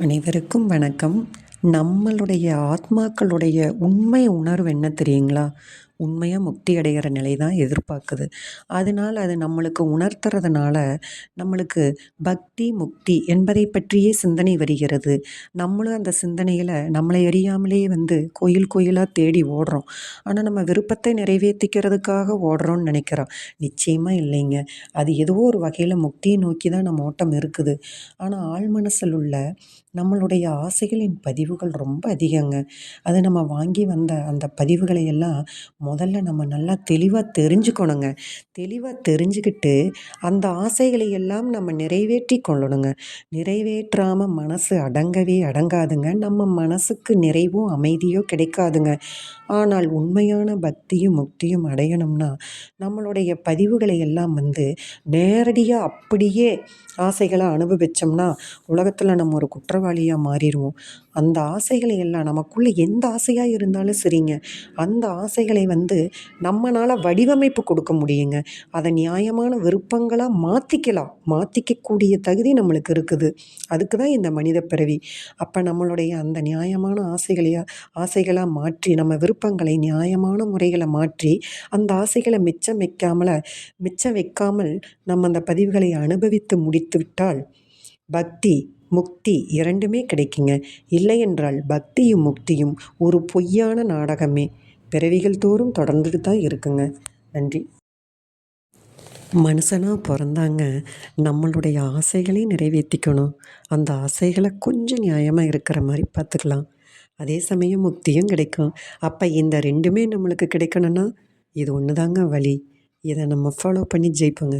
அனைவருக்கும் வணக்கம். நம்மளுடைய ஆத்மாக்களுடைய உண்மை உணர்வு என்ன தெரியுங்களா? உண்மையாக முக்தி அடைகிற நிலை தான் எதிர்பார்க்குது. அதனால் அது நம்மளுக்கு உணர்த்துறதுனால நம்மளுக்கு பக்தி, முக்தி என்பதை பற்றியே சிந்தனை வருகிறது. நம்மளும் அந்த சிந்தனையில் நம்மளை அறியாமலே கோயில் கோயிலாக தேடி ஓடுறோம். ஆனால் நம்ம விருப்பத்தை நிறைவேற்றிக்கிறதுக்காக ஓடுறோம்னு நினைக்கிறோம். நிச்சயமாக இல்லைங்க. அது ஏதோ ஒரு வகையில் முக்தியை நோக்கி தான் நம்ம ஓட்டம் இருக்குது. ஆனால் ஆழ் மனசில் உள்ள நம்மளுடைய ஆசைகளின் பதிவுகள் ரொம்ப அதிகங்க. அது நம்ம வாங்கி வந்த அந்த பதிவுகளை எல்லாம் முதல்ல நம்ம நல்லா தெளிவாக தெரிஞ்சுக்கணுங்க. தெளிவாக தெரிஞ்சுக்கிட்டு அந்த ஆசைகளை எல்லாம் நம்ம நிறைவேற்றி கொள்ளணுங்க. நிறைவேற்றாமல் மனசு அடங்கவே அடங்காதுங்க. நம்ம மனசுக்கு நிறைவோ அமைதியோ கிடைக்காதுங்க. ஆனால் உண்மையான பக்தியும் முக்தியும் அடையணும்னா நம்மளுடைய பதிவுகளை எல்லாம் நேரடியாக அப்படியே ஆசைகளை அனுபவிச்சோம்னா உலகத்தில் நம்ம ஒரு குற்றவாளியாக மாறிடுவோம். அந்த ஆசைகளை எல்லாம் நமக்குள்ளே எந்த ஆசையாக இருந்தாலும் சரிங்க, அந்த ஆசைகளை நம்மளால் வடிவமைப்பு கொடுக்க முடியுங்க. அதை நியாயமான விருப்பங்களாக மாற்றிக்கக்கூடிய தகுதி நம்மளுக்கு இருக்குது. அதுக்கு தான் இந்த மனித பிறவி. அப்போ நம்மளுடைய அந்த நியாயமான ஆசைகளாக மாற்றி நம்ம விருப்பங்களை நியாயமான முறைகளை மாற்றி அந்த ஆசைகளை மிச்சம் வைக்காமல் நம்ம அந்த பதிவுகளை அனுபவித்து முடித்து விட்டால் பக்தி முக்தி இரண்டுமே கிடைக்குங்க. இல்லையென்றால் பக்தியும் முக்தியும் ஒரு பொய்யான நாடகமே. பிறவிகள் தோறும் தொடர்ந்துட்டு தான் இருக்குங்க. நன்றி. மனுஷனாக பிறந்தாங்க நம்மளுடைய ஆசைகளையும் நிறைவேற்றிக்கணும். அந்த ஆசைகளை கொஞ்சம் நியாயமாக இருக்கிற மாதிரி பார்த்துக்கலாம். அதே சமயம் முக்தியும் கிடைக்கும். அப்போ இந்த ரெண்டுமே நம்மளுக்கு கிடைக்கணும்னா இது ஒன்று தாங்க வழி. இதை நம்ம ஃபாலோ பண்ணி ஜெயிப்போங்க.